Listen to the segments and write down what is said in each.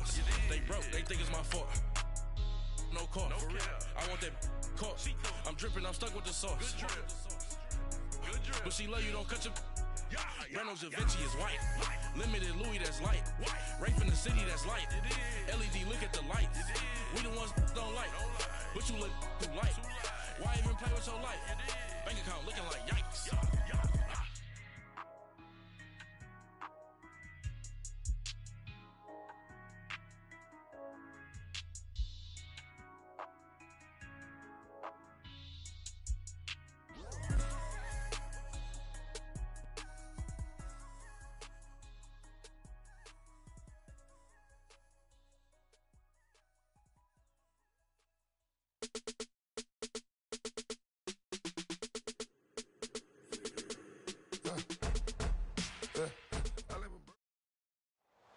lost. They broke, they think it's my fault. No call, for real. I want that caught. I'm dripping, I'm stuck with the sauce. But she love you, don't cut your. Reynolds Da Vinci is white. Limited Louis, that's light. Rape in the city, that's light. LED, look at the lights. We the ones don't like. But you look too light. Why even play with your life? Bank account looking like yikes.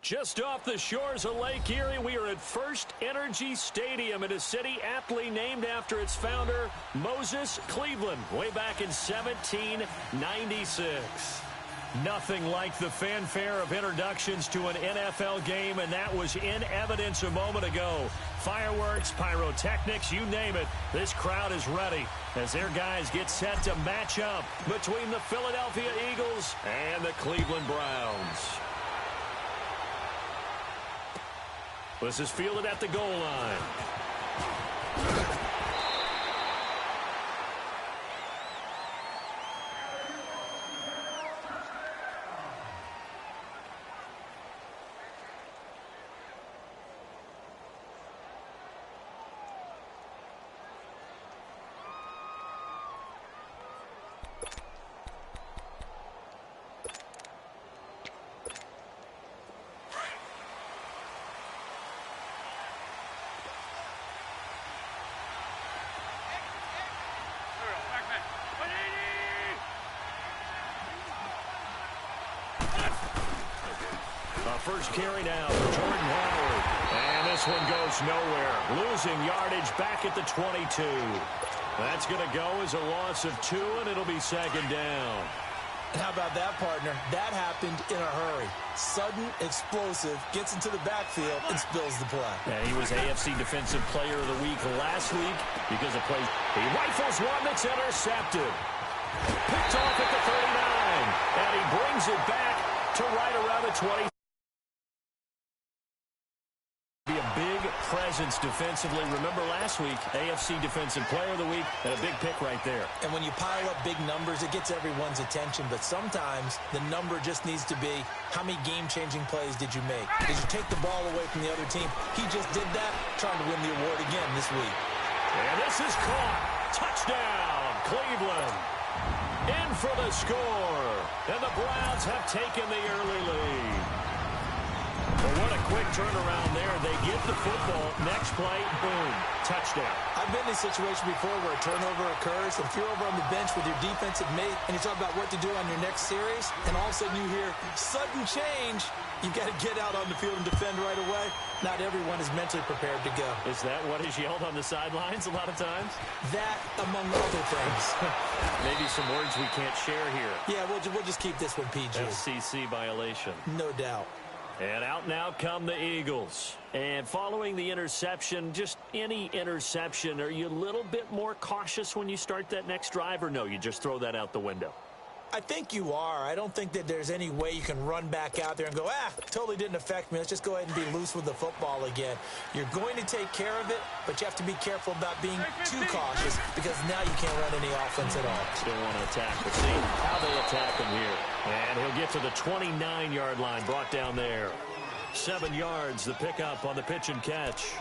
Just off the shores of Lake Erie, we are at First Energy Stadium in a city aptly named after its founder, Moses Cleveland, way back in 1796. Nothing like the fanfare of introductions to an NFL game, and that was in evidence a moment ago. Fireworks, pyrotechnics, you name it. This crowd is ready as their guys get set to match up between the Philadelphia Eagles and the Cleveland Browns. This is fielded at the goal line. First carry now for Jordan Howard. And this one goes nowhere. Losing yardage back at the 22. That's going to go as a loss of 2, and it'll be second down. How about that, partner? That happened in a hurry. Sudden, explosive, gets into the backfield, and spills the play. And he was AFC Defensive Player of the Week last week because of play. He rifles one that's intercepted. Picked off at the 39. And he brings it back to right around the 20. Be a big presence defensively. Remember last week, AFC Defensive Player of the Week, and a big pick right there. And when you pile up big numbers, it gets everyone's attention. But sometimes the number just needs to be, how many game-changing plays did you make? Did you take the ball away from the other team? He just did that, trying to win the award again this week. And this is caught. Touchdown, Cleveland. In for the score. And the Browns have taken the early lead. Well, what a quick turnaround there. They get the football. Next play, boom, touchdown. I've been in a situation before where a turnover occurs. If you're over on the bench with your defensive mate and you talk about what to do on your next series, and all of a sudden you hear sudden change, you've got to get out on the field and defend right away. Not everyone is mentally prepared to go. Is that what is yelled on the sidelines a lot of times? That, among other things. Maybe some words we can't share here. Yeah, we'll just keep this one PG. FCC violation. No doubt. And out now come the Eagles. And following the interception, just any interception, are you a little bit more cautious when you start that next drive, or no, you just throw that out the window? I think you are. I don't think that there's any way you can run back out there and go, totally didn't affect me. Let's just go ahead and be loose with the football again. You're going to take care of it, but you have to be careful about being too cautious because now you can't run any offense at all. Still want to attack, but see how they attack him here. And he'll get to the 29-yard line, brought down there. 7 yards, the pickup on the pitch and catch.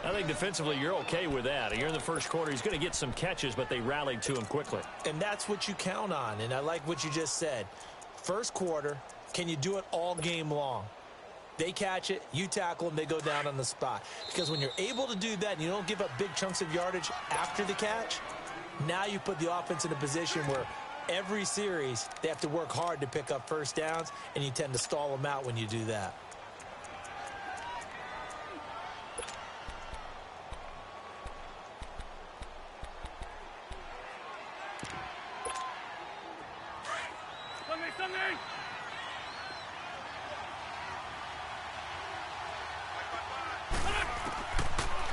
I think defensively you're okay with that. You're in the first quarter. He's going to get some catches, but they rallied to him quickly. And that's what you count on, and I like what you just said. First quarter, can you do it all game long? They catch it, you tackle them, they go down on the spot. Because when you're able to do that and you don't give up big chunks of yardage after the catch, now you put the offense in a position where every series they have to work hard to pick up first downs, and you tend to stall them out when you do that.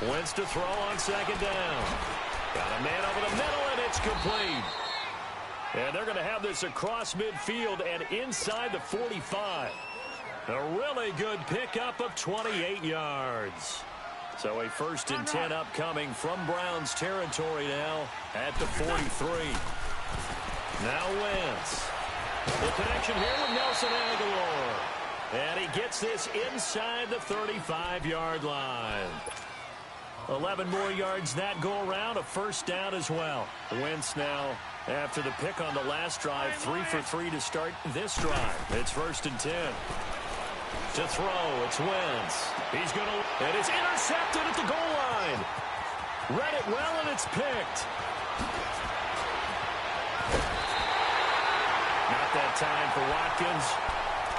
Wentz to throw on second down. Got a man over the middle, and it's complete. And they're going to have this across midfield and inside the 45. A really good pickup of 28 yards. So a 1st and 10 upcoming from Browns territory now at the 43. Now Wentz. The connection here with Nelson Aguilar. And he gets this inside the 35-yard line. 11 more yards that go around, a 1st down as well. Wentz now, after the pick on the last drive, 3 for 3 to start this drive. It's 1st and 10. To throw, it's Wentz. He's going to, and it's intercepted at the goal line. Read it well, and it's picked. Not that time for Watkins.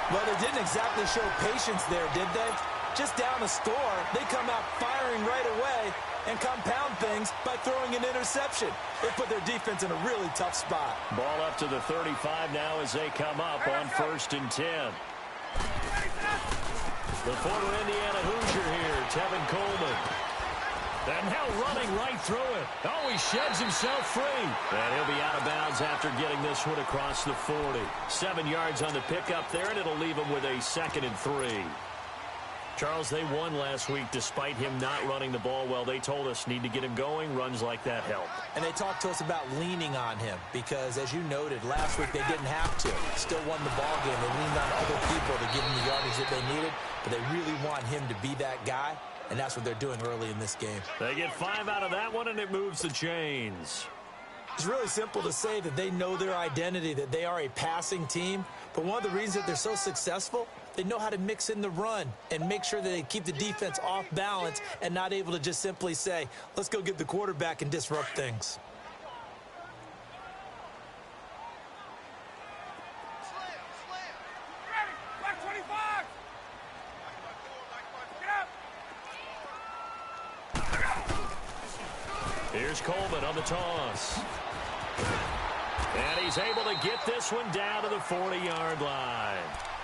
Well, they didn't exactly show patience there, did they? Just down a score, they come out firing right away and compound things by throwing an interception. It put their defense in a really tough spot. Ball up to the 35 now as they come up on 1st and 10. The former Indiana Hoosier here, Tevin Coleman. And now running right through it. Oh, he sheds himself free. And he'll be out of bounds after getting this one across the 40. 7 yards on the pickup there, and it'll leave him with a 2nd and 3. Charles, they won last week despite him not running the ball well. They told us need to get him going. Runs like that help. And they talked to us about leaning on him because, as you noted, last week they didn't have to. Still won the ball game. They leaned on other people to give them the yardage that they needed, but they really want him to be that guy, and that's what they're doing early in this game. They get 5 out of that one, and it moves the chains. It's really simple to say that they know their identity, that they are a passing team, but one of the reasons that they're so successful, they know how to mix in the run and make sure that they keep the defense off balance and not able to just simply say, let's go get the quarterback and disrupt things. Here's Coleman on the toss. And he's able to get this one down to the 40-yard line.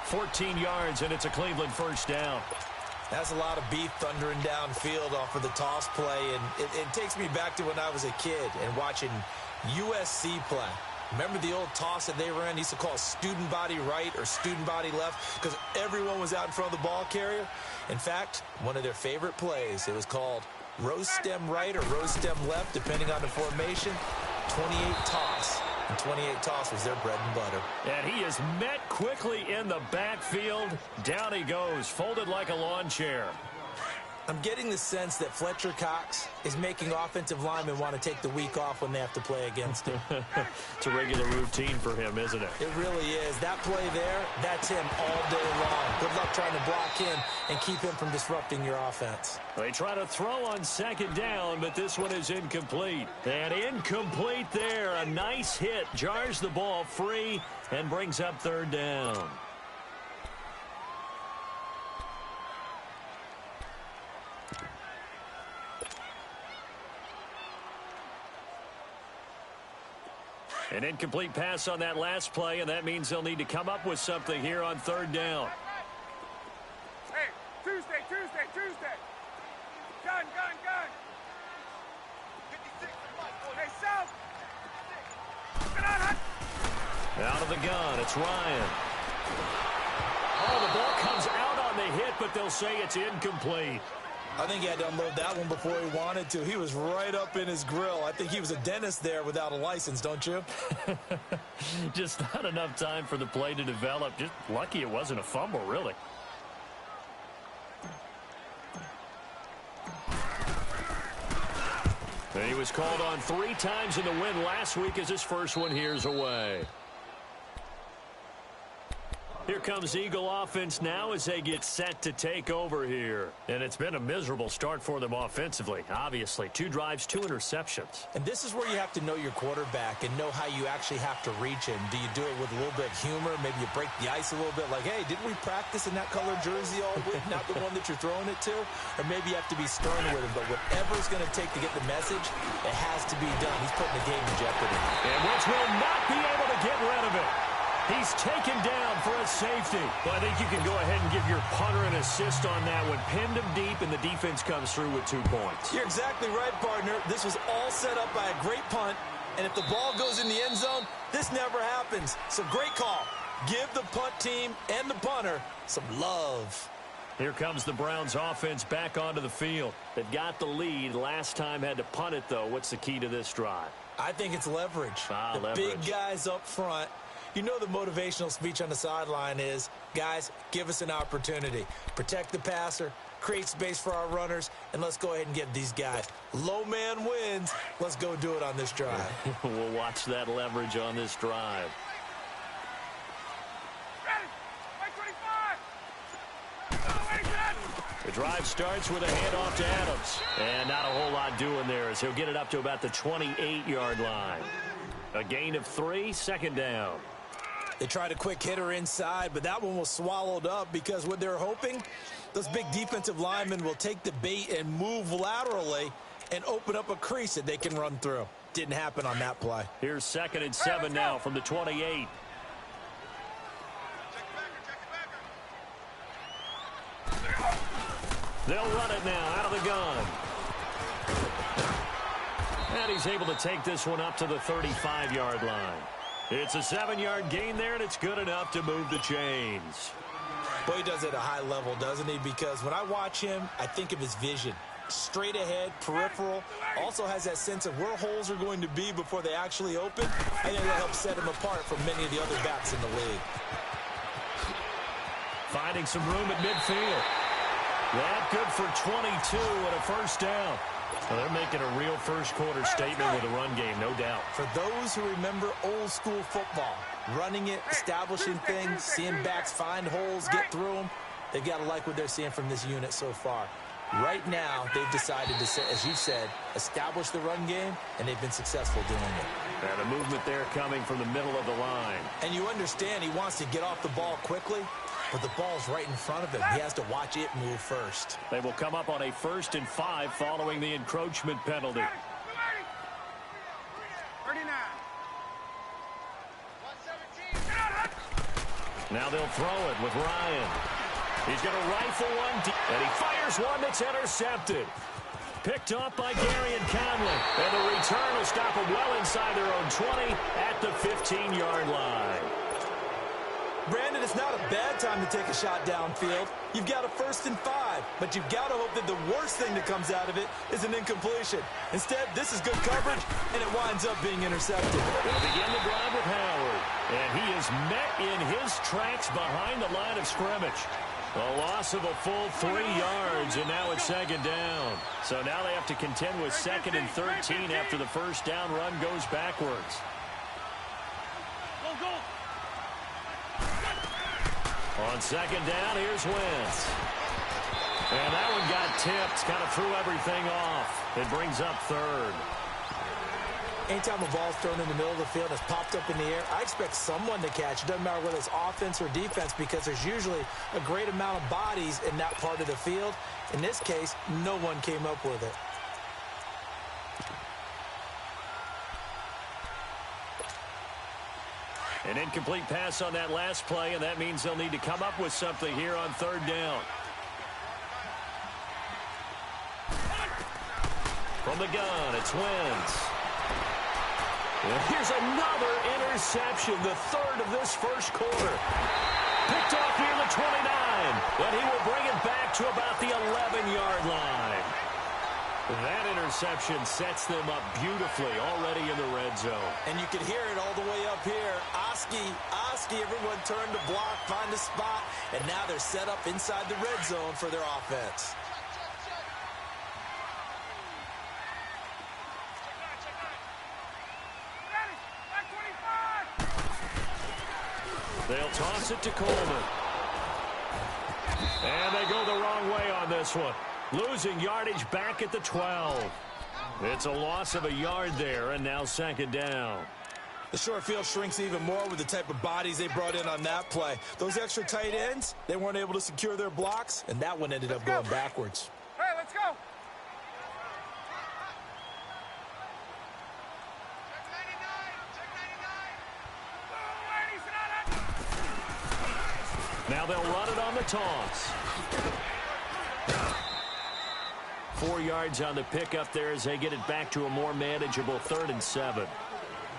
14 yards, and it's a Cleveland 1st down. That's a lot of beef thundering downfield off of the toss play, and it takes me back to when I was a kid and watching USC play. Remember the old toss that they ran? They used to call student body right or student body left because everyone was out in front of the ball carrier. In fact, one of their favorite plays, it was called rose stem right or rose stem left, depending on the formation. 28 toss. And 28 toss was their bread and butter. And he is met quickly in the backfield. Down he goes, folded like a lawn chair. I'm getting the sense that Fletcher Cox is making offensive linemen want to take the week off when they have to play against him. It's a regular routine for him, isn't it? It really is. That play there, that's him all day long. Good luck trying to block him and keep him from disrupting your offense. They try to throw on 2nd down, but this one is incomplete. And incomplete there. A nice hit. Jars the ball free and brings up 3rd down. An incomplete pass on that last play, and that means they'll need to come up with something here on 3rd down. Hey, Tuesday. Gun. 56. Hey, South. Out of the gun, it's Ryan. Oh, the ball comes out on the hit, but they'll say it's incomplete. I think he had to unload that one before he wanted to. He was right up in his grill. I think he was a dentist there without a license, don't you? Just not enough time for the play to develop. Just lucky it wasn't a fumble, really. And he was called on 3 times in the win last week as his first one here's away. Here comes Eagle offense now as they get set to take over here. And it's been a miserable start for them offensively, obviously. 2 drives, 2 interceptions. And this is where you have to know your quarterback and know how you actually have to reach him. Do you do it with a little bit of humor? Maybe you break the ice a little bit like, hey, didn't we practice in that color jersey all week? Not the one that you're throwing it to? Or maybe you have to be stern with him. But whatever it's going to take to get the message, it has to be done. He's putting the game in jeopardy. And Wentz will not be able to get rid of it. He's taken down for a safety. Well, I think you can go ahead and give your punter an assist on that one. Pinned him deep, and the defense comes through with 2 points. You're exactly right, partner. This was all set up by a great punt, and if the ball goes in the end zone, this never happens. So great call. Give the punt team and the punter some love. Here comes the Browns offense back onto the field. They've got the lead. Last time had to punt it, though. What's the key to this drive? I think it's leverage. The leverage. Big guys up front. You know the motivational speech on the sideline is, guys, give us an opportunity. Protect the passer, create space for our runners, and let's go ahead and get these guys. Low man wins. Let's go do it on this drive. We'll watch that leverage on this drive. The drive starts with a handoff to Adams. And not a whole lot doing there as he'll get it up to about the 28-yard line. A gain of 3, second down. They tried a quick hitter inside, but that one was swallowed up because what they're hoping, those big defensive linemen will take the bait and move laterally and open up a crease that they can run through. Didn't happen on that play. Here's 2nd and 7 now from the 28. They'll run it now out of the gun. And he's able to take this one up to the 35-yard line. It's a 7-yard gain there, and it's good enough to move the chains. Boy, he does it at a high level, doesn't he? Because when I watch him, I think of his vision. Straight ahead, peripheral. Also has that sense of where holes are going to be before they actually open. I think that helps set him apart from many of the other backs in the league. Finding some room at midfield. That good for 22 and a first down. Well, they're making a real first-quarter statement with a run game, no doubt. For those who remember old-school football, running it, establishing things, seeing backs find holes, get through them, they've got to like what they're seeing from this unit so far. Right now, they've decided to, as you said, establish the run game, and they've been successful doing it. And a movement there coming from the middle of the line. And you understand he wants to get off the ball quickly, but the ball's right in front of him. He has to watch it move first. They will come up on a 1st and 5 following the encroachment penalty. 39. Now they'll throw it with Ryan. He's going to rifle one, and he fires one that's intercepted. Picked off by Gary and Conley. And the return will stop them well inside their own 20 at the 15-yard line. Brandon, it's not a bad time to take a shot downfield. You've got a 1st and 5, but you've got to hope that the worst thing that comes out of it is an incompletion. Instead, this is good coverage, and it winds up being intercepted. They'll begin the drive with Howard, and he is met in his tracks behind the line of scrimmage. A loss of a full 3 yards, and now it's 2nd down. So now they have to contend with 2nd and 13 after the first down run goes backwards. On 2nd down, here's Wentz. And that one got tipped, kind of threw everything off. It brings up 3rd. Anytime a ball's thrown in the middle of the field and it's popped up in the air, I expect someone to catch. It doesn't matter whether it's offense or defense because there's usually a great amount of bodies in that part of the field. In this case, no one came up with it. An incomplete pass on that last play, and that means they'll need to come up with something here on 3rd down. From the gun, it's Wentz. And here's another interception, the 3rd of this first quarter. Picked off near the 29, and he will bring it back to about the 11-yard line. That interception sets them up beautifully already in the red zone. And you can hear it all the way up here. Oski, everyone turned to block, find a spot, and now they're set up inside the red zone for their offense. They'll toss it to Coleman. And they go the wrong way on this one. Losing yardage back at the 12. It's a loss of a yard there, and now 2nd down. The short field shrinks even more with the type of bodies they brought in on that play. Those extra tight ends, they weren't able to secure their blocks, and that one ended up going backwards. Hey, let's go. Check 99. Check 99. Now they'll run it on the toss. 4 yards on the pickup there as they get it back to a more manageable 3rd and 7.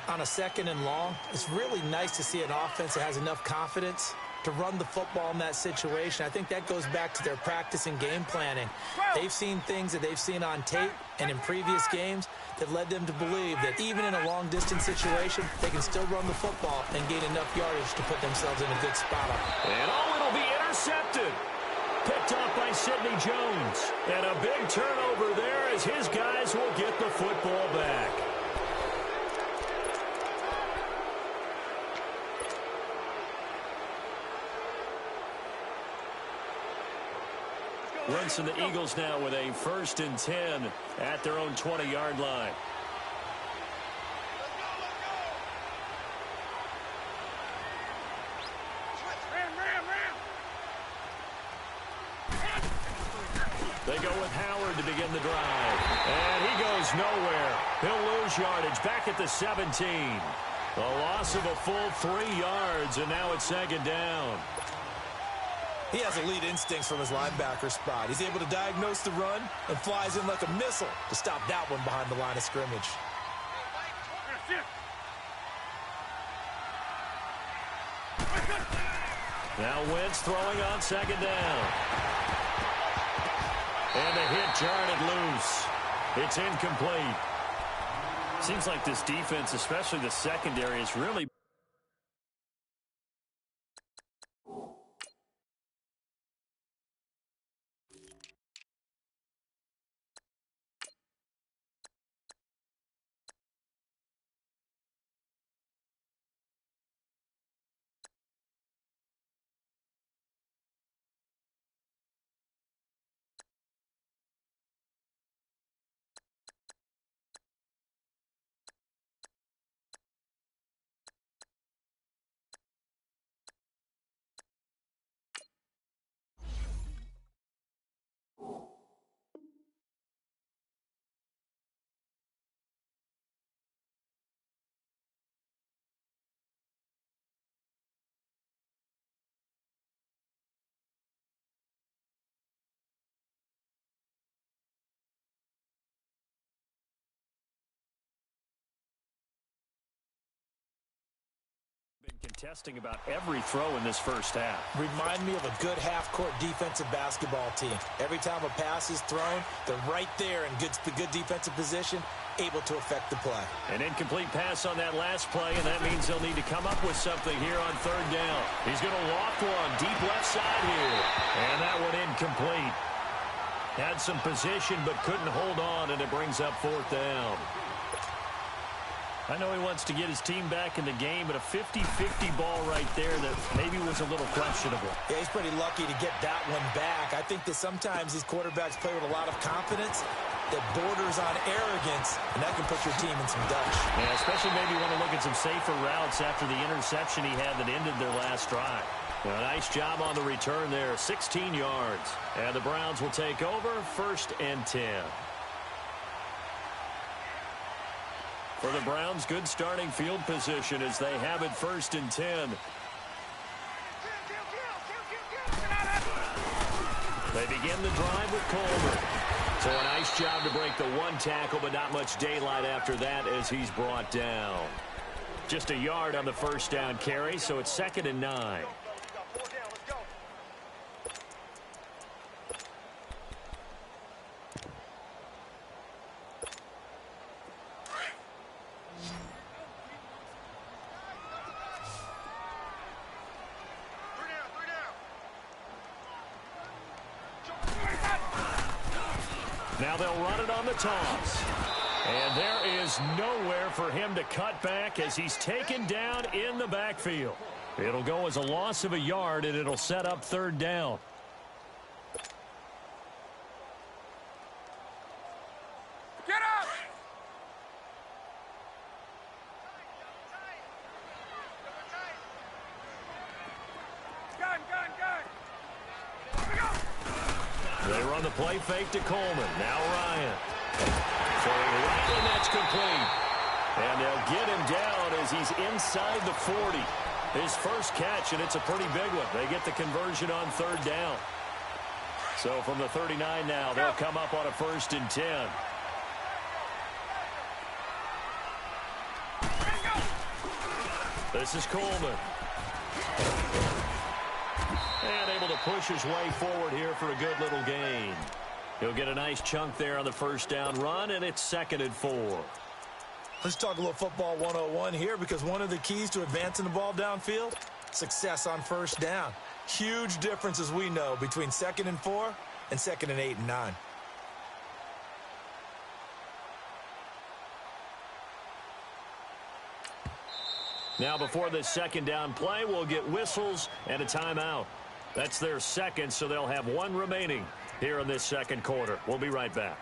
On a 2nd and long, it's really nice to see an offense that has enough confidence to run the football in that situation. I think that goes back to their practice and game planning. They've seen things that they've seen on tape and in previous games that led them to believe that even in a long-distance situation, they can still run the football and gain enough yardage to put themselves in a good spot. And it'll be intercepted. Picked off by Sidney Jones. And a big turnover there as his guys will get the football back. Winston, the Eagles now with a 1st and 10 at their own 20-yard line. They go with Howard to begin the drive. And he goes nowhere. He'll lose yardage back at the 17. A loss of a full 3 yards, and now it's 2nd down. He has elite instincts from his linebacker spot. He's able to diagnose the run and flies in like a missile to stop that one behind the line of scrimmage. Now Wentz throwing on 2nd down. And the hit jarred loose. It's incomplete. Seems like this defense, especially the secondary, is really contesting about every throw in this first half. Remind me of a good half-court defensive basketball team. Every time a pass is thrown, they're right there in good defensive position, able to affect the play. An incomplete pass on that last play, and that means they'll need to come up with something here on 3rd down. He's going to loft one deep left side here. And that one incomplete. Had some position but couldn't hold on, and it brings up 4th down. I know he wants to get his team back in the game, but a 50-50 ball right there that maybe was a little questionable. Yeah, he's pretty lucky to get that one back. I think that sometimes these quarterbacks play with a lot of confidence that borders on arrogance, and that can put your team in some dutch. Yeah, especially maybe you want to look at some safer routes after the interception he had that ended their last drive. A nice job on the return there, 16 yards. And the Browns will take over, 1st and 10. For the Browns, good starting field position as they have it 1st and 10. They begin the drive with Coleman. So a nice job to break the 1 tackle, but not much daylight after that as he's brought down. Just a yard on the 1st down carry, so it's 2nd and 9. Now they'll run it on the toss. And there is nowhere for him to cut back as he's taken down in the backfield. It'll go as a loss of a yard, and it'll set up 3rd down. Get up! Gun! They run the play fake to Coleman. Now Ryan. Throwing right, and that's complete. And they'll get him down as he's inside the 40. His first catch, and it's a pretty big one. They get the conversion on third down. So from the 39 now, they'll come up on a 1st and 10. This is Coleman. And able to push his way forward here for a good little gain. He'll get a nice chunk there on the first down run, and it's 2nd and 4. Let's talk a little football 101 here, because one of the keys to advancing the ball downfield, success on first down. Huge difference, as we know, between 2nd and 4 and 2nd and 8 and 9. Now before this 2nd down play, we'll get whistles and a timeout. That's their 2nd, so they'll have 1 remaining here in this 2nd quarter. We'll be right back.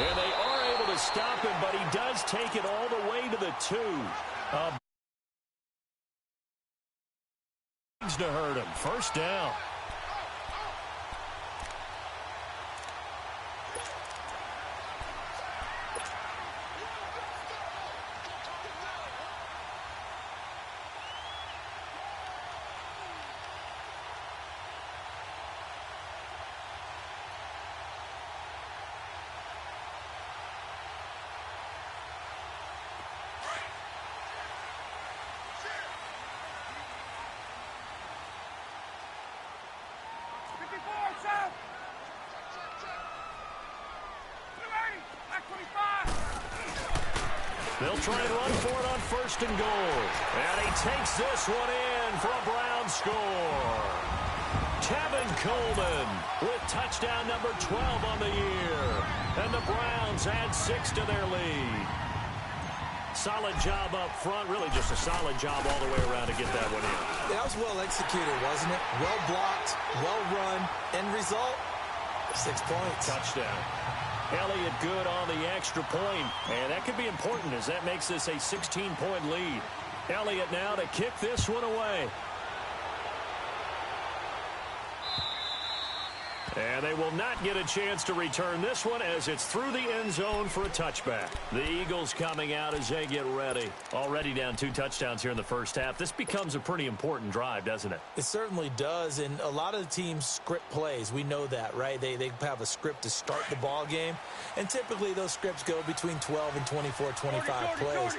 And they are able to stop him, but he does take it all the way to the 2. To hurt him. First down. They'll try and run for it on 1st and goal. And he takes this one in for a Brown score. Tevin Coleman with touchdown number 12 on the year. And the Browns add 6 to their lead. Solid job up front. Really just a solid job all the way around to get that one in. That was well executed, wasn't it? Well blocked, well run. End result, 6 points. Touchdown. Elliott good on the extra point, and that could be important as that makes this a 16-point lead. Elliott now to kick this one away. And they will not get a chance to return this one as it's through the end zone for a touchback. The Eagles coming out as they get ready. Already down 2 touchdowns here in the first half. This becomes a pretty important drive, doesn't it? It certainly does, and a lot of the teams script plays. We know that, right? They have a script to start the ball game, and typically those scripts go between 12 and 24, 25 plays.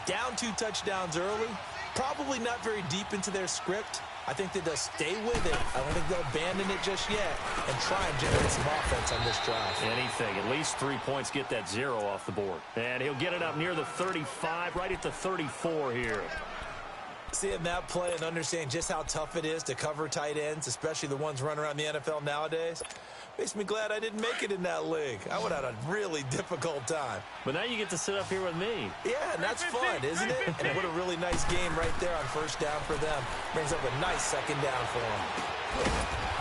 Down 2 touchdowns early, probably not very deep into their script. I think that they'll stay with it. I don't think they'll abandon it just yet and try and generate some offense on this drive. Anything. At least 3 points, get that 0 off the board. And he'll get it up near the 35, right at the 34 here. Seeing that play and understanding just how tough it is to cover tight ends, especially the ones running around the NFL nowadays, makes me glad I didn't make it in that league. I would have had a really difficult time. But now you get to sit up here with me. Yeah, and that's fun, isn't it? And what a really nice game right there on first down for them. Brings up a nice 2nd down for them.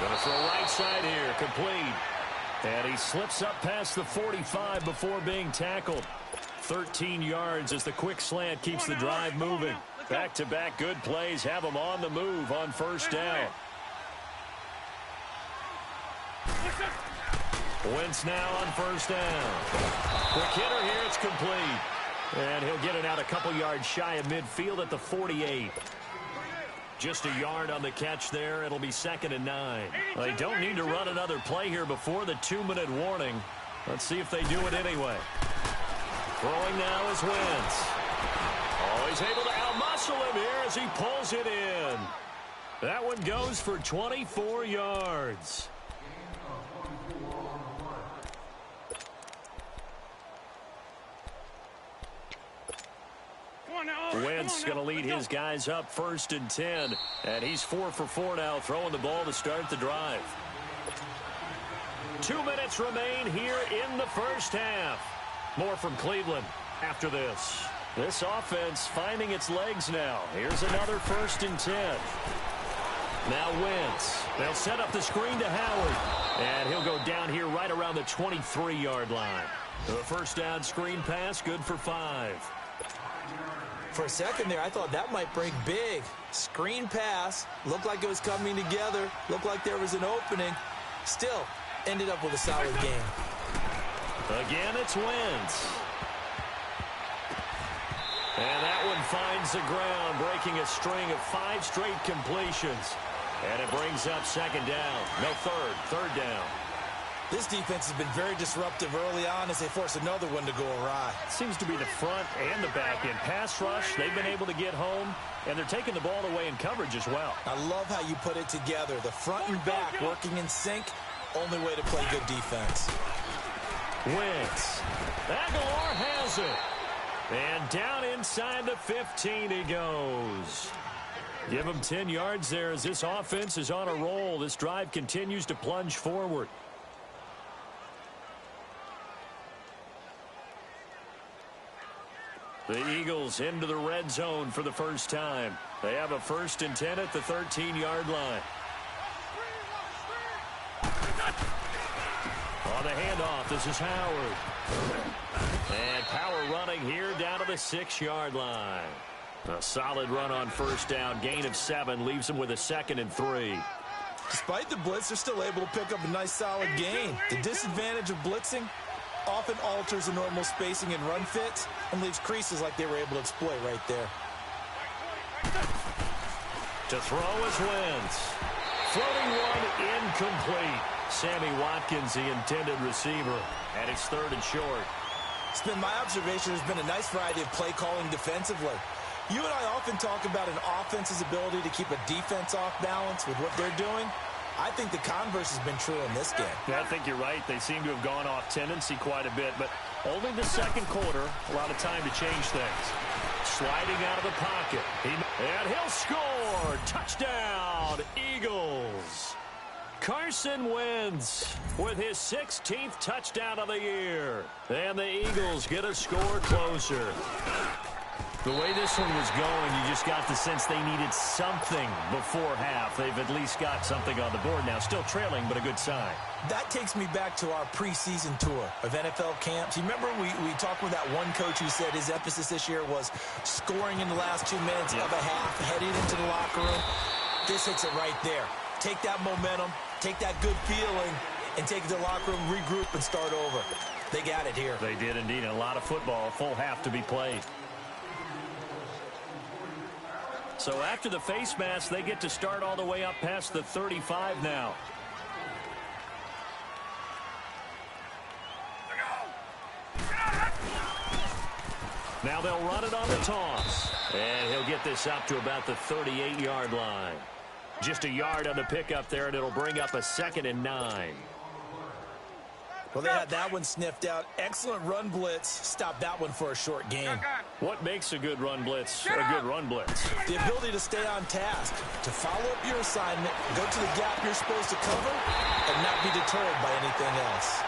Going to throw right side here, complete. And he slips up past the 45 before being tackled. 13 yards as the quick slant keeps the drive moving. Back-to-back good plays have them on the move on first down. Wentz now on first down. Quick hitter here, it's complete. And he'll get it out a couple yards shy of midfield at the 48. Just a yard on the catch there. It'll be 2nd and 9. They don't need to run another play here before the 2-minute warning. Let's see if they do it anyway. Throwing now is Wentz. Oh, he's able to outmuscle him here as he pulls it in. That one goes for 24 yards. Wentz going to lead his guys up 1st and 10. And he's 4 for 4 now, throwing the ball to start the drive. 2 minutes remain here in the first half. More from Cleveland after this. This offense finding its legs now. Here's another 1st and 10. Now Wentz. They'll set up the screen to Howard. And he'll go down here right around the 23-yard line. The first down screen pass, good for 5. For a second there, I thought that might break big. Screen pass, looked like it was coming together, looked like there was an opening. Still, ended up with a solid game. Again, it's Wentz. And that one finds the ground, breaking a string of 5 straight completions. And it brings up second down. No, third down. This defense has been very disruptive early on as they force another one to go awry. Seems to be the front and the back end. Pass rush, they've been able to get home, and they're taking the ball away in coverage as well. I love how you put it together. The front and back working in sync, only way to play good defense. Wentz. Aguilar has it. And down inside the 15 he goes. Give him 10 yards there as this offense is on a roll. This drive continues to plunge forward. The Eagles into the red zone for the first time. They have a 1st and 10 at the 13-yard line. On the handoff, this is Howard. And power running here down to the 6-yard line. A solid run on first down. Gain of 7 leaves him with a 2nd and 3. Despite the blitz, they're still able to pick up a nice solid gain. The disadvantage of blitzing often alters the normal spacing and run fits and leaves creases like they were able to exploit right there. To throw is Wentz. Floating one incomplete. Sammy Watkins, the intended receiver, and it's 3rd and short. It's been my observation there's been a nice variety of play calling defensively. You and I often talk about an offense's ability to keep a defense off balance with what they're doing. I think the converse has been true in this game. Yeah, I think you're right. They seem to have gone off tendency quite a bit, but only the second quarter, a lot of time to change things. Sliding out of the pocket. And he'll score. Touchdown, Eagles. Carson Wentz with his 16th touchdown of the year. And the Eagles get a score closer. The way this one was going, you just got the sense they needed something before half. They've at least got something on the board now. Still trailing, but a good sign. That takes me back to our preseason tour of NFL camps. You remember we talked with that one coach who said his emphasis this year was scoring in the last 2 minutes of a half, heading into the locker room. This hits it right there. Take that momentum, take that good feeling, and take it to the locker room, regroup, and start over. They got it here. They did indeed. A lot of football, full half to be played. So after the face mask, they get to start all the way up past the 35 now. Now they'll run it on the toss. And he'll get this up to about the 38-yard line. Just a yard on the pickup there, and it'll bring up a 2nd and 9. Well, they had that one sniffed out. Excellent run blitz. Stop that one for a short game. What makes a good run blitz a good run blitz? The ability to stay on task, to follow up your assignment, go to the gap you're supposed to cover, and not be deterred by anything else.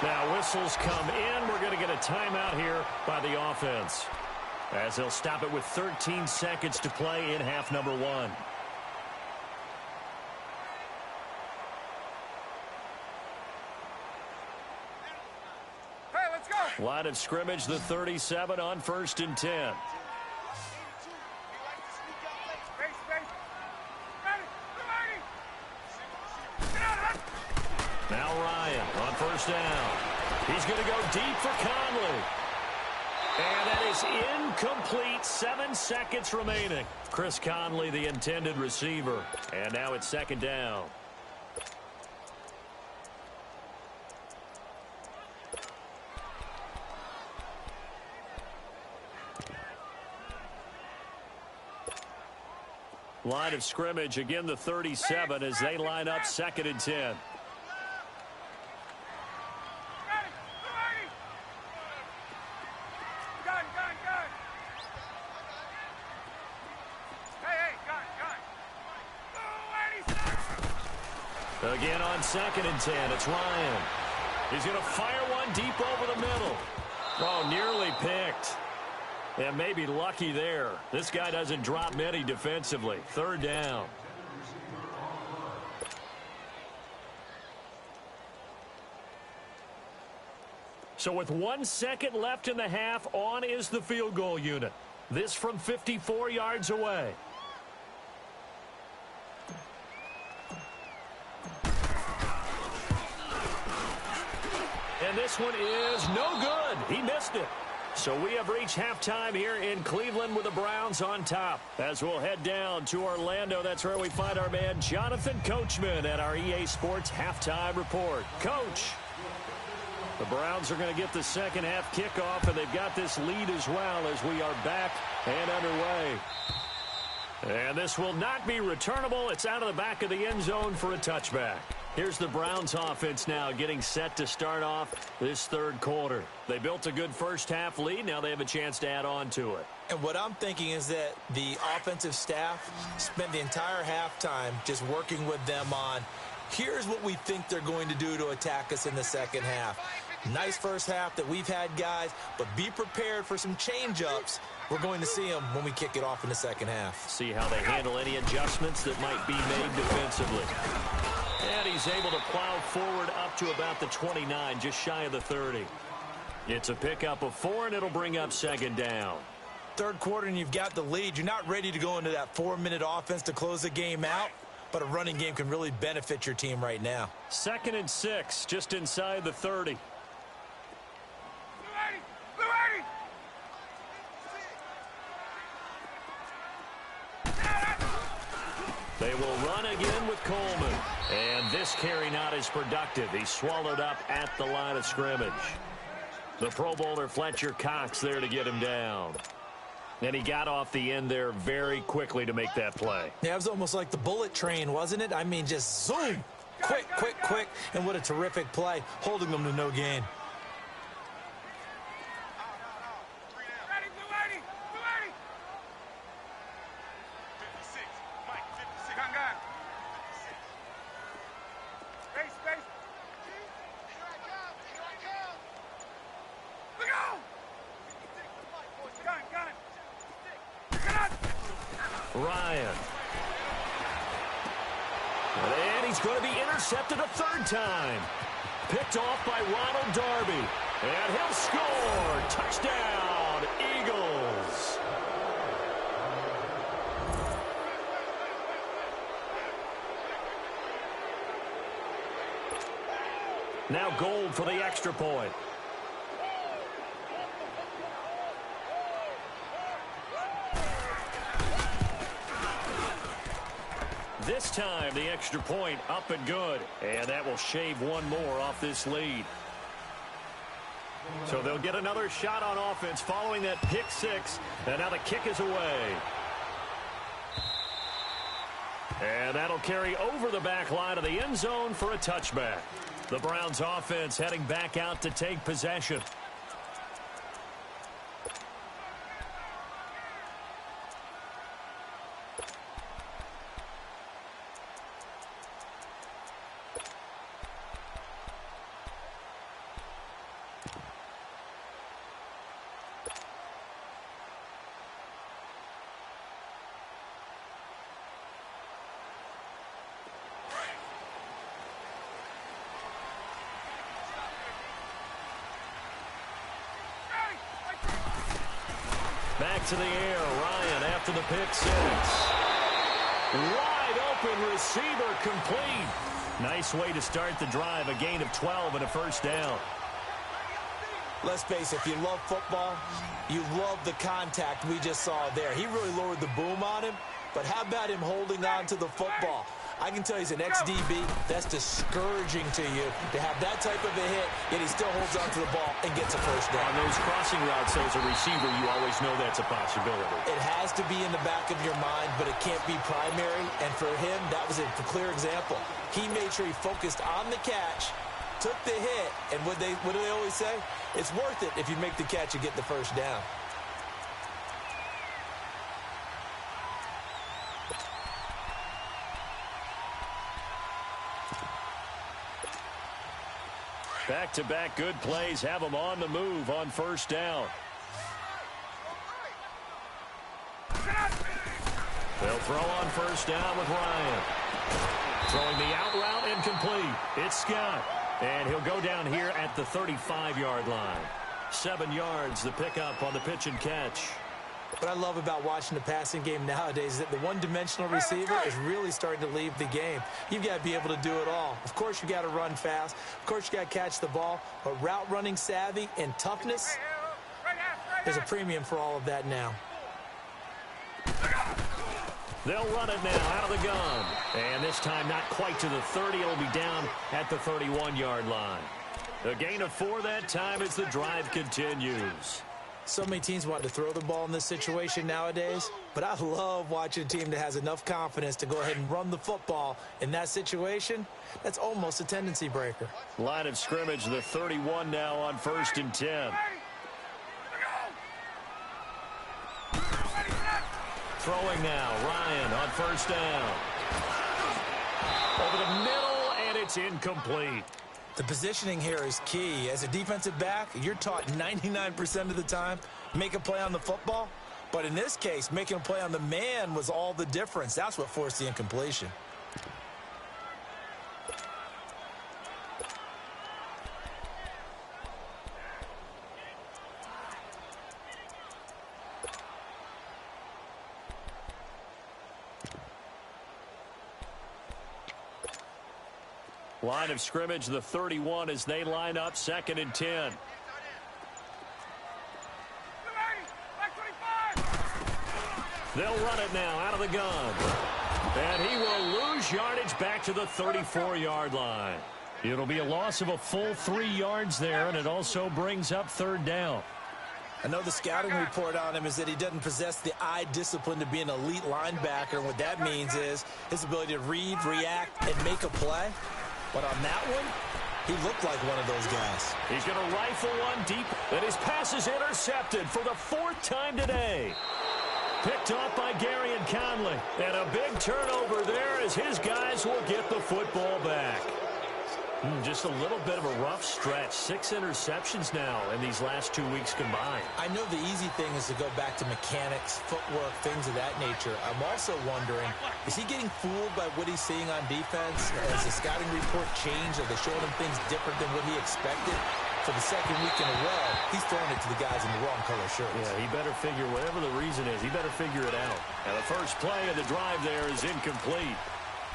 Now whistles come in. We're going to get a timeout here by the offense, as they'll stop it with 13 seconds to play in half number 1. Line of scrimmage, the 37 on 1st and 10. Now Ryan on 1st down. He's going to go deep for Conley. And that is incomplete. 7 seconds remaining. Chris Conley, the intended receiver. And now it's 2nd down. Line of scrimmage, again the 37 as they line up 2nd and 10. Again on 2nd and 10, it's Ryan. He's going to fire one deep over the middle. Oh, nearly picked. And maybe lucky there. This guy doesn't drop many defensively. 3rd down. So with 1 second left in the half, on is the field goal unit. This from 54 yards away. And this one is no good. He missed it. So we have reached halftime here in Cleveland with the Browns on top. As we'll head down to Orlando, that's where we find our man Jonathan Coachman at our EA Sports Halftime Report. Coach, the Browns are going to get the second half kickoff, and they've got this lead as well as we are back and underway. And this will not be returnable. It's out of the back of the end zone for a touchback. Here's the Browns offense now getting set to start off this third quarter. They built a good first half lead. Now they have a chance to add on to it. And what I'm thinking is that the offensive staff spent the entire halftime just working with them on, here's what we think they're going to do to attack us in the second half. Nice first half that we've had, guys, but be prepared for some change-ups. We're going to see them when we kick it off in the second half. See how they handle any adjustments that might be made defensively. And he's able to plow forward up to about the 29, just shy of the 30. It's a pickup of 4, and it'll bring up second down. Third quarter, and you've got the lead. You're not ready to go into that 4-minute offense to close the game out, but a running game can really benefit your team right now. 2nd and 6, just inside the 30. They will run again with Coleman. And this carry not as productive. He's swallowed up at the line of scrimmage. The Pro Bowler Fletcher Cox there to get him down. And he got off the end there very quickly to make that play. Yeah, it was almost like the bullet train, wasn't it? I mean, just zoom. Quick, quick, quick. And what a terrific play, holding them to no gain. Ryan. And he's going to be intercepted a third time. Picked off by Ronald Darby. And he'll score. Touchdown, Eagles. Now Gold for the extra point. This time, the extra point up and good. And that will shave one more off this lead. So they'll get another shot on offense following that pick six. And now the kick is away. And that'll carry over the back line of the end zone for a touchback. The Browns offense heading back out to take possession. Back to the air, Ryan after the pick six. Wide open receiver complete. Nice way to start the drive, a gain of 12 and a first down. Let's face it, if you love football, you love the contact we just saw there. He really lowered the boom on him, but how about him holding on to the football? I can tell you as an ex-DB, that's discouraging to you to have that type of a hit, yet he still holds on to the ball and gets a first down. On those crossing routes, as a receiver, you always know that's a possibility. It has to be in the back of your mind, but it can't be primary. And for him, that was a clear example. He made sure he focused on the catch, took the hit, and what do they always say? It's worth it if you make the catch and get the first down. Back-to-back good plays have them on the move on first down. They'll throw on first down with Ryan. Throwing the out route incomplete. It's Scott. And he'll go down here at the 35-yard line. 7 yards, the pickup on the pitch and catch. What I love about watching the passing game nowadays is that the one-dimensional receiver is really starting to leave the game. You've got to be able to do it all. Of course, you got to run fast. Of course, you got to catch the ball. But route running savvy and toughness, there's a premium for all of that now. They'll run it now out of the gun. And this time not quite to the 30. It'll be down at the 31-yard line. A gain of 4 that time as the drive continues. So many teams want to throw the ball in this situation nowadays, but I love watching a team that has enough confidence to go ahead and run the football. In that situation, that's almost a tendency breaker. Line of scrimmage, the 31 now on 1st and 10. Throwing now, Ryan on 1st down. Over the middle, and it's incomplete. The positioning here is key. As a defensive back, you're taught 99% of the time, make a play on the football. But in this case, making a play on the man was all the difference. That's what forced the incompletion. Line of scrimmage, the 31 as they line up 2nd and 10. They'll run it now out of the gun. And he will lose yardage back to the 34-yard line. It'll be a loss of a full 3 yards there, and it also brings up 3rd down. I know the scouting report on him is that he doesn't possess the eye discipline to be an elite linebacker. What that means is his ability to read, react, and make a play. But on that one, he looked like one of those guys. He's going to rifle one deep, and his pass is intercepted for the 4th time today. Picked off by Gary and Conley. And a big turnover there as his guys will get the football back. Just a little bit of a rough stretch. 6 interceptions now in these last 2 weeks combined. I know the easy thing is to go back to mechanics, footwork, things of that nature. I'm also wondering, is he getting fooled by what he's seeing on defense? Has the scouting report changed? Are they showing him things different than what he expected? For the 2nd week in a row, he's throwing it to the guys in the wrong color shirts. Yeah, he better figure, whatever the reason is, he better figure it out. And the first play of the drive there is incomplete.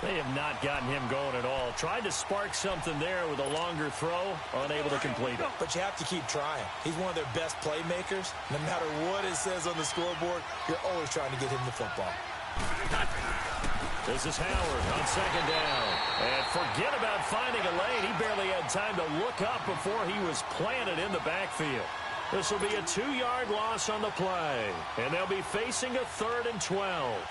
They have not gotten him going at all. Tried to spark something there with a longer throw, unable to complete it. But you have to keep trying. He's one of their best playmakers. No matter what it says on the scoreboard, you're always trying to get him the football. This is Howard on 2nd down. And forget about finding a lane. He barely had time to look up before he was planted in the backfield. This will be a 2-yard loss on the play. And they'll be facing a 3rd and 12.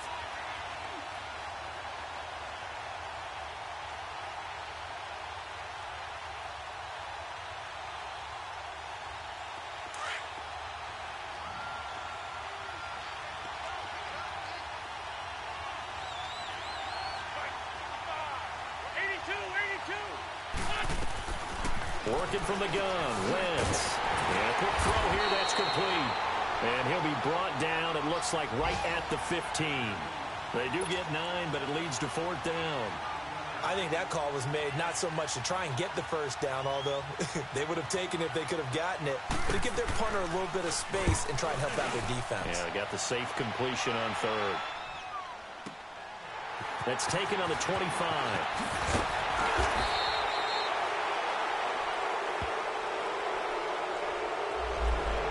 Working from the gun, Wentz. And a quick throw here, that's complete. And he'll be brought down, it looks like, right at the 15. They do get 9, but it leads to 4th down. I think that call was made not so much to try and get the 1st down, although they would have taken it if they could have gotten it, but to give their punter a little bit of space and try and help out their defense. Yeah, they got the safe completion on 3rd. That's taken on the 25.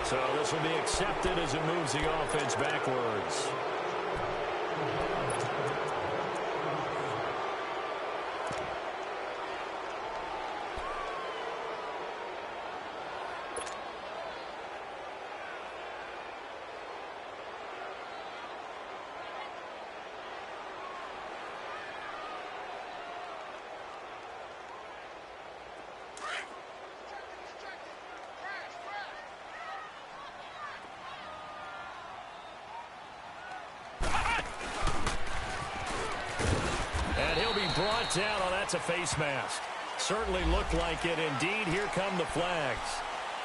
So this will be accepted as it moves the offense backwards. Brought down. Oh, that's a face mask. Certainly looked like it. Indeed, here come the flags.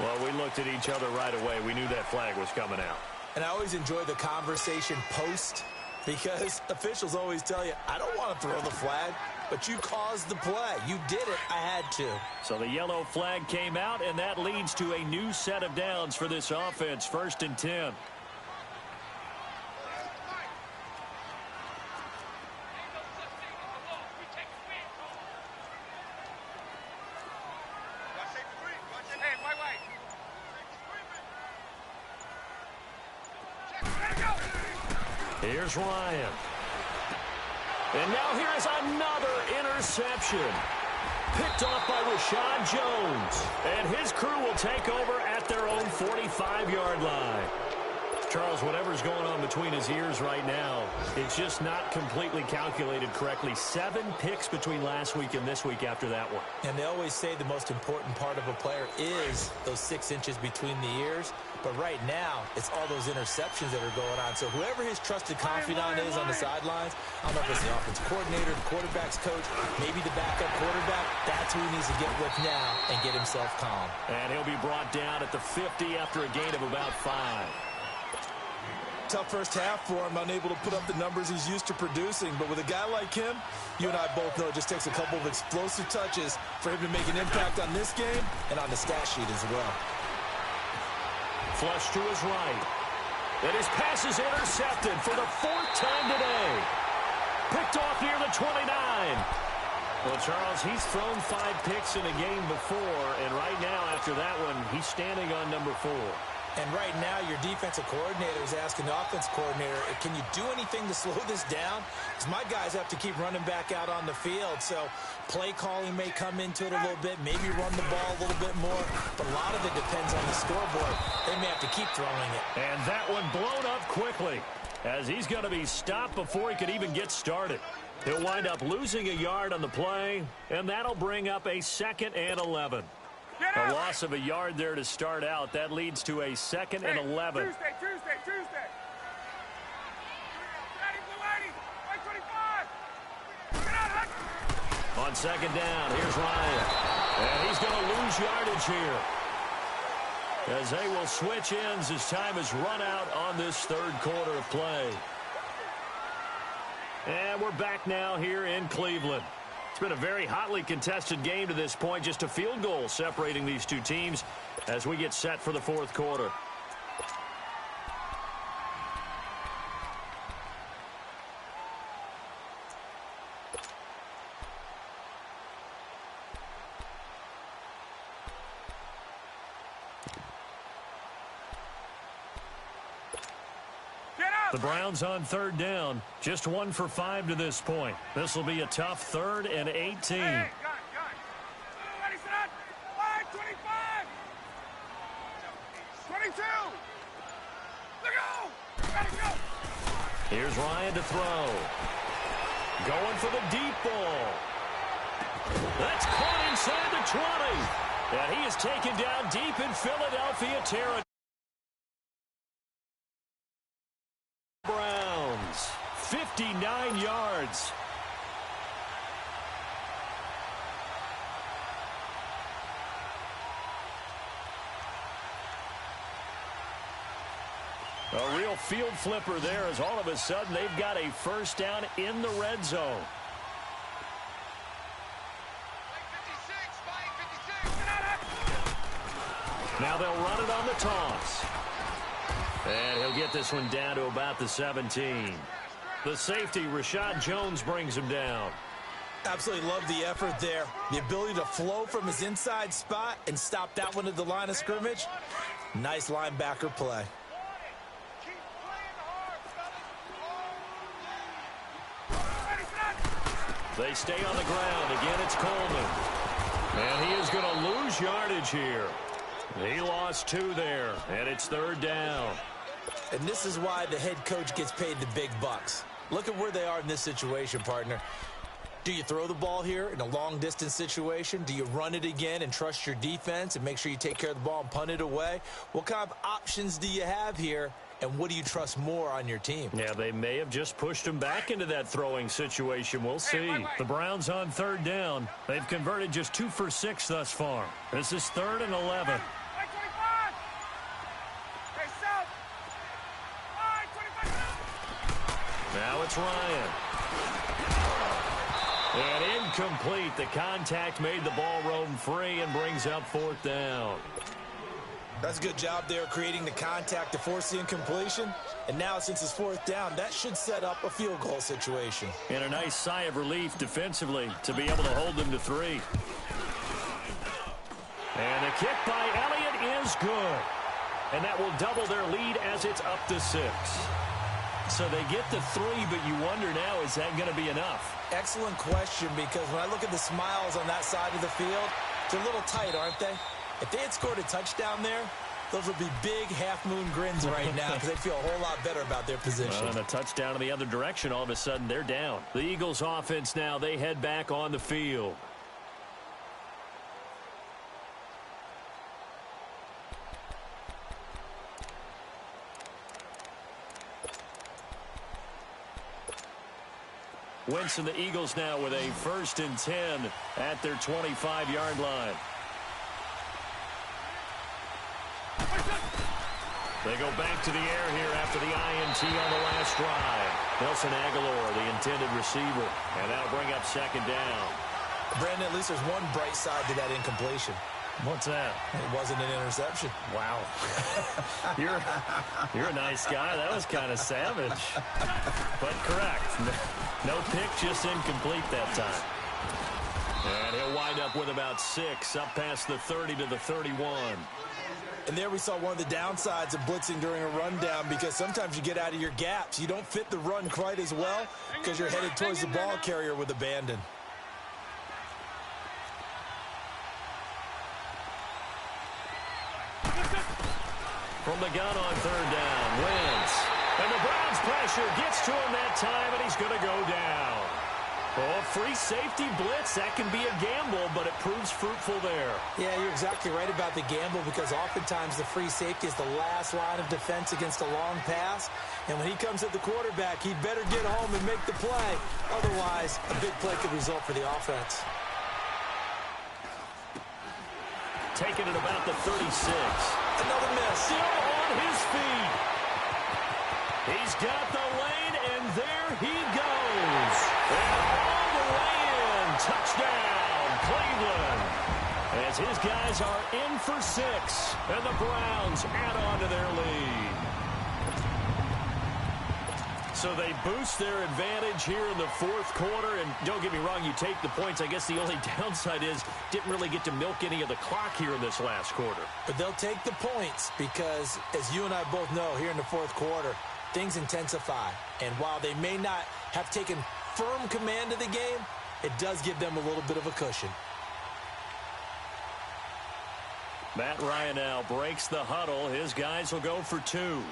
Well, we looked at each other right away. We knew that flag was coming out. And I always enjoy the conversation post Because officials always tell you, I don't want to throw the flag, but you caused the play. You did it. I had to. So the yellow flag came out, and that leads to a new set of downs for this offense. 1st and 10. Here's Ryan. And now here is another interception. Picked off by Rashad Jones. And his crew will take over at their own 45-yard line. Charles, whatever's going on between his ears right now, it's just not completely calculated correctly. 7 picks between last week and this week after that one. And they always say the most important part of a player is those 6 inches between the ears. But right now, it's all those interceptions that are going on. So whoever his trusted confidant is on the sidelines, I don't know if it's the offensive coordinator, the quarterback's coach, maybe the backup quarterback, that's who he needs to get with now and get himself calm. And he'll be brought down at the 50 after a gain of about 5. Tough first half for him, unable to put up the numbers he's used to producing. But with a guy like him, you and I both know it just takes a couple of explosive touches for him to make an impact on this game and on the stat sheet as well. Flush to his right. And his pass is intercepted for the 4th time today. Picked off near the 29. Well, Charles, he's thrown 5 picks in a game before, and right now after that one, he's standing on number 4. And right now, your defensive coordinator is asking the offense coordinator, can you do anything to slow this down? Because my guys have to keep running back out on the field. So play calling may come into it a little bit, maybe run the ball a little bit more. But a lot of it depends on the scoreboard. They may have to keep throwing it. And that one blown up quickly as he's going to be stopped before he could even get started. He'll wind up losing a yard on the play, and that'll bring up a 2nd and 11. A loss of a yard there to start out. That leads to a 2nd and 11. Tuesday. On 2nd down, here's Ryan. And he's going to lose yardage here, as they will switch ends as time has run out on this 3rd quarter of play. And we're back now here in Cleveland. It's been a very hotly contested game to this point. Just a field goal separating these two teams as we get set for the 4th quarter. The Browns on 3rd down. Just 1 for 5 to this point. This will be a tough 3rd and 18. Hey, got it. Ready, set. 25. 22. Let go. Here's Ryan to throw. Going for the deep ball. That's caught inside the 20. And he is taken down deep in Philadelphia territory. Browns, 59 yards. A real field flipper there, as all of a sudden they've got a 1st down in the red zone. Now they'll run it on the toss. And he'll get this one down to about the 17. The safety, Rashad Jones, brings him down. Absolutely love the effort there. The ability to flow from his inside spot and stop that one at the line of scrimmage. Nice linebacker play. They stay on the ground. Again, it's Coleman. And he is going to lose yardage here. He lost 2 there, and it's 3rd down. And this is why the head coach gets paid the big bucks. Look at where they are in this situation, partner. Do you throw the ball here in a long-distance situation? Do you run it again and trust your defense and make sure you take care of the ball and punt it away? What kind of options do you have here, and what do you trust more on your team? Yeah, they may have just pushed him back into that throwing situation. We'll see. The Browns on 3rd down. They've converted just 2 for 6 thus far. This is 3rd and 11. Now Rex Ryan. And incomplete. The contact made the ball roam free and brings up 4th down. That's a good job there creating the contact to force the incompletion. And now, since it's 4th down, that should set up a field goal situation. And a nice sigh of relief defensively to be able to hold them to 3. And the kick by Elliott is good. And that will double their lead as it's up to 6. So they get to 3, but you wonder now, is that going to be enough? Excellent question, because when I look at the smiles on that side of the field, they're a little tight, aren't they? If they had scored a touchdown there, those would be big half-moon grins right now because they'd feel a whole lot better about their position. And a touchdown in the other direction, all of a sudden they're down. The Eagles offense now, they head back on the field. Wentz and the Eagles now with a 1st and 10 at their 25-yard line. They go back to the air here after the INT on the last drive. Nelson Aguilar, the intended receiver, and that'll bring up 2nd down. Brandon, at least there's one bright side to that incompletion. What's that? It wasn't an interception. Wow. You're a nice guy. That was kind of savage. But correct. No pick, just incomplete that time. And he'll wind up with about 6, up past the 30 to the 31. And there we saw one of the downsides of blitzing during a rundown, because sometimes you get out of your gaps. You don't fit the run quite as well because you're headed towards the ball carrier with abandon. From the gun on 3rd down, Wentz. And the Browns pressure gets to him that time, and he's going to go down. Oh, free safety blitz, that can be a gamble, but it proves fruitful there. Yeah, you're exactly right about the gamble, because oftentimes the free safety is the last line of defense against a long pass. And when he comes at the quarterback, he'd better get home and make the play. Otherwise, a big play could result for the offense. Taken at about the 36. Another miss. Still on his feet. He's got the lane, and there he goes. And all the way in. Touchdown, Cleveland. As his guys are in for 6, and the Browns add on to their lead. So they boost their advantage here in the 4th quarter. And don't get me wrong, you take the points. I guess the only downside is didn't really get to milk any of the clock here in this last quarter. But they'll take the points because, as you and I both know, here in the 4th quarter, things intensify. And while they may not have taken firm command of the game, it does give them a little bit of a cushion. Matt Ryan now breaks the huddle. His guys will go for 2.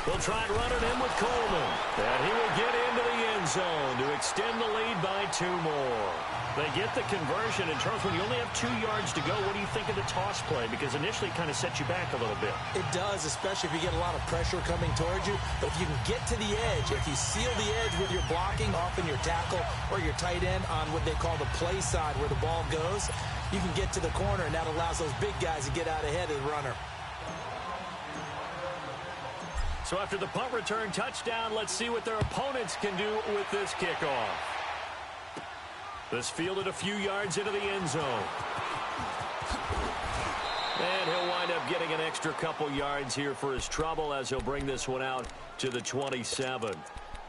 We'll try and run it in with Coleman. And he will get into the end zone to extend the lead by 2 more. They get the conversion. And Charles, when you only have 2 yards to go, what do you think of the toss play? Because initially it kind of sets you back a little bit. It does, especially if you get a lot of pressure coming towards you. But if you can get to the edge, if you seal the edge with your blocking, often your tackle or your tight end on what they call the play side where the ball goes, you can get to the corner, and that allows those big guys to get out ahead of the runner. So after the punt return touchdown, let's see what their opponents can do with this kickoff. This fielded a few yards into the end zone. And he'll wind up getting an extra couple yards here for his trouble as he'll bring this one out to the 27.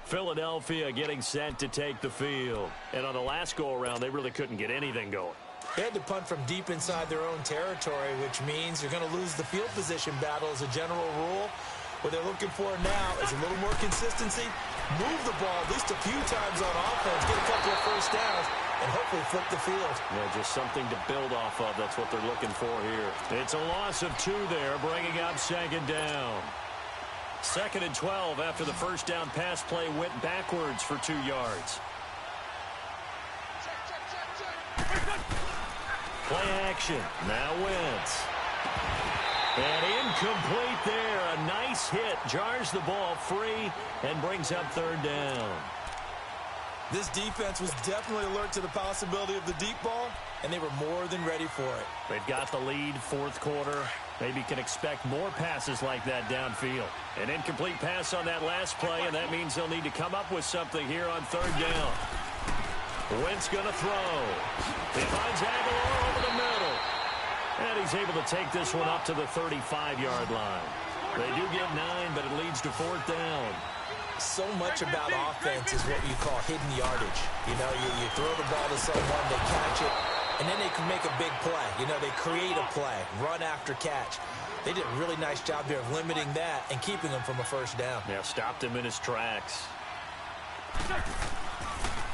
Philadelphia getting set to take the field. And on the last go-around, they really couldn't get anything going. They had to punt from deep inside their own territory, which means you're going to lose the field position battle as a general rule. What they're looking for now is a little more consistency, move the ball at least a few times on offense, get a couple of first downs, and hopefully flip the field. Yeah, just something to build off of. That's what they're looking for here. It's a loss of 2 there, bringing up 2nd down. 2nd and 12 after the first down pass play went backwards for 2 yards. Play action. Now Wentz. And incomplete there. A nice hit. Jars the ball free and brings up 3rd down. This defense was definitely alert to the possibility of the deep ball, and they were more than ready for it. They've got the lead, 4th quarter. Maybe can expect more passes like that downfield. An incomplete pass on that last play, and that means they'll need to come up with something here on third down. Wentz going to throw. He finds Aguilar over the middle. And he's able to take this one up to the 35-yard line. They do get 9, but it leads to fourth down. So much about offense is what you call hidden yardage. You know, you throw the ball to someone, they catch it, and then they can make a big play. You know, they create a play, run after catch. They did a really nice job there of limiting that and keeping him from a first down. Yeah, stopped him in his tracks.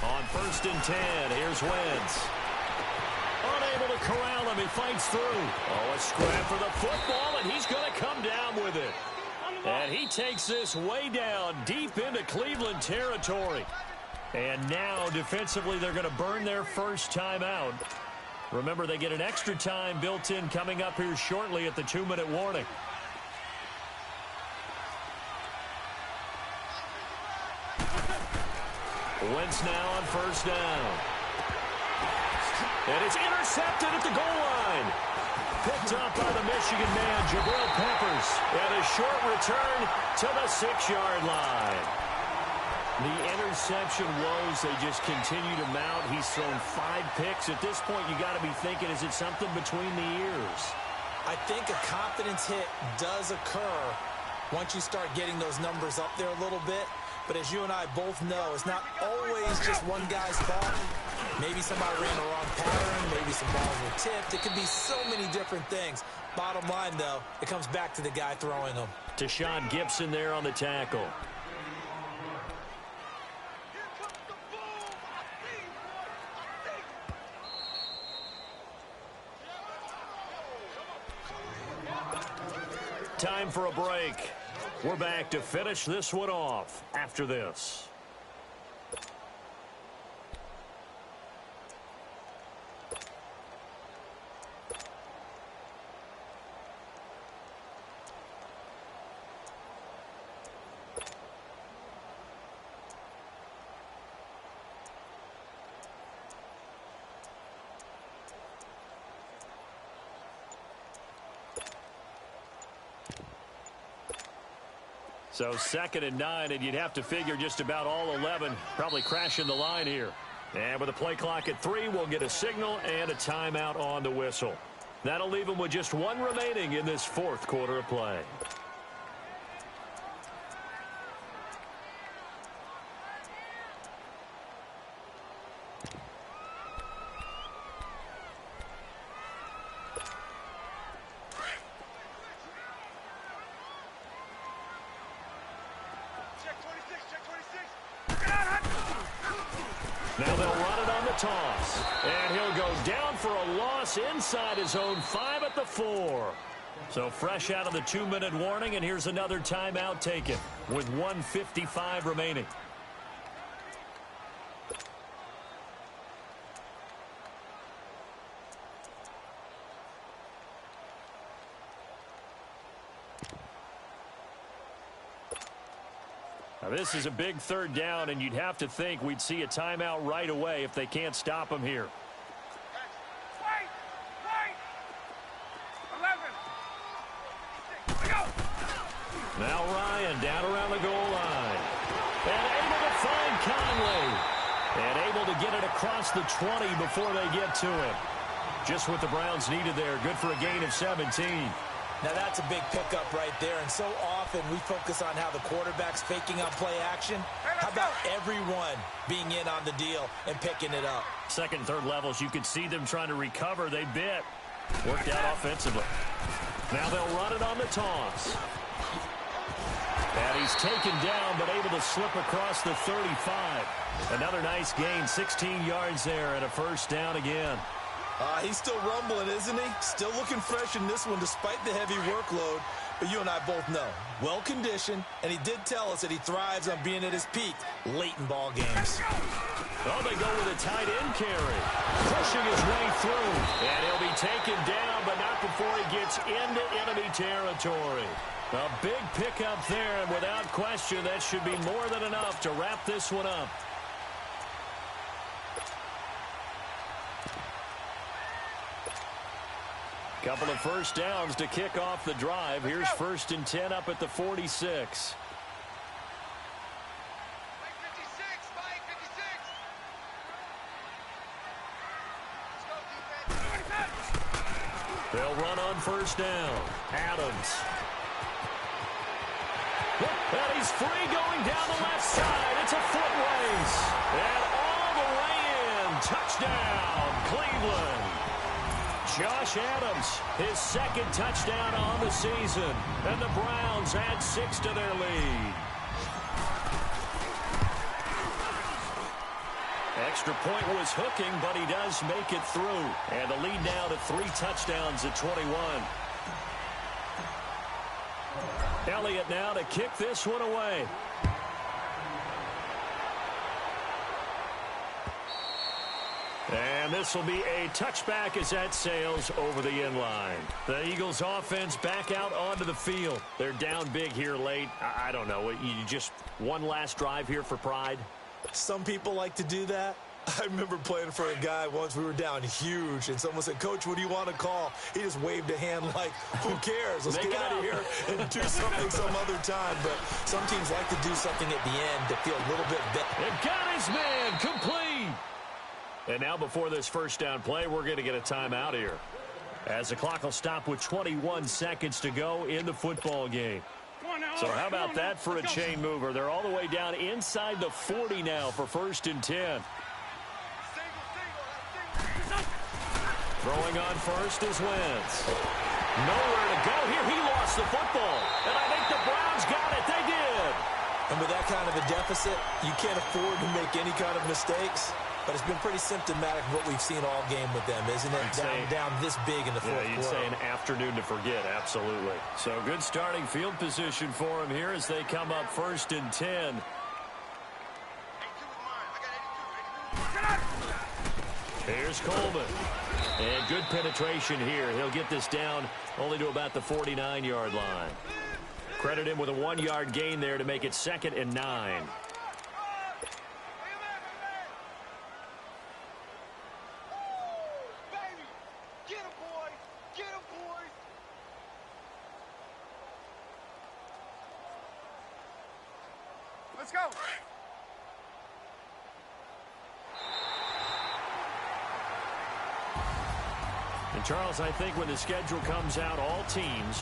On 1st and 10, here's Wentz. Unable to corral him, he fights through. Oh, a scrap for the football, and he's going to come down with it. And he takes this way down, deep into Cleveland territory. And now, defensively, they're going to burn their first timeout. Remember, they get an extra time built in coming up here shortly at the 2-minute warning. Wentz now on first down. And it's intercepted at the goal line. Picked up by the Michigan man, Jabril Peppers. And a short return to the 6-yard line. The interception woes, they just continue to mount. He's thrown 5 picks. At this point, you got to be thinking, is it something between the ears? I think a confidence hit does occur once you start getting those numbers up there a little bit. But as you and I both know, it's not always just one guy's fault. Maybe somebody ran the wrong pattern. Maybe some balls were tipped. It could be so many different things. Bottom line, though, it comes back to the guy throwing them. Deshaun Gibson there on the tackle. Time for a break. We're back to finish this one off after this. So 2nd and 9, and you'd have to figure just about all 11 probably crashing the line here. And with a play clock at 3, we'll get a signal and a timeout on the whistle. That'll leave them with just 1 remaining in this 4th quarter of play. Now they'll run it on the toss. And he'll go down for a loss inside his own 5 at the 4. So fresh out of the 2-minute warning, and here's another timeout taken with 1:55 remaining. Now this is a big 3rd down, and you'd have to think we'd see a timeout right away if they can't stop him here. Wait! 11! Go! Now Ryan down around the goal line. And able to find Conley. And able to get it across the 20 before they get to him. Just what the Browns needed there. Good for a gain of 17. Now, that's a big pickup right there, and so often we focus on how the quarterback's faking on play action. How about everyone being in on the deal and picking it up? 2nd and 3rd levels, you could see them trying to recover. They bit. Worked out offensively. Now they'll run it on the toss. And he's taken down, but able to slip across the 35. Another nice gain, 16 yards there, and a first down again. He's still rumbling, isn't he? Still looking fresh in this one despite the heavy workload. But you and I both know, well-conditioned, and he did tell us that he thrives on being at his peak late in ball games. Oh, they go with a tight end carry. Pushing his way through. And he'll be taken down, but not before he gets into enemy territory. A big pickup there, and without question, that should be more than enough to wrap this one up. Couple of first downs to kick off the drive. Here's 1st and 10 up at the 46. They'll run on 1st down. Adams. And he's free going down the left side. It's a foot race. And all the way in. Touchdown, Cleveland. Josh Adams, his 2nd touchdown on the season. And the Browns add 6 to their lead. Extra point was hooking, but he does make it through. And the lead now to 3 touchdowns at 21. Elliott now to kick this one away. And this will be a touchback as that sails over the end line. The Eagles offense back out onto the field. They're down big here late. I don't know. You just one last drive here for pride? Some people like to do that. I remember playing for a guy once. We were down huge, and someone said, "Coach, what do you want to call?" He just waved a hand like, "Who cares? Let's get out of here and do something some other time." But some teams like to do something at the end to feel a little bit better. It got his man complete. And now before this first down play, we're going to get a timeout here, as the clock will stop with 21 seconds to go in the football game. So how about that for a chain mover? They're all the way down inside the 40 now for 1st and 10. Throwing on 1st is Wentz. Nowhere to go here. He lost the football. And I think the Browns got it. They did. And with that kind of a deficit, you can't afford to make any kind of mistakes. But it's been pretty symptomatic of what we've seen all game with them, isn't it? Down this big in the fourth quarter. You'd say an afternoon to forget, absolutely. So good starting field position for him here as they come up 1st and 10. Here's Coleman. And good penetration here. He'll get this down only to about the 49-yard line. Credit him with a 1-yard gain there to make it 2nd and 9. Let's go. And Charles, I think when the schedule comes out, all teams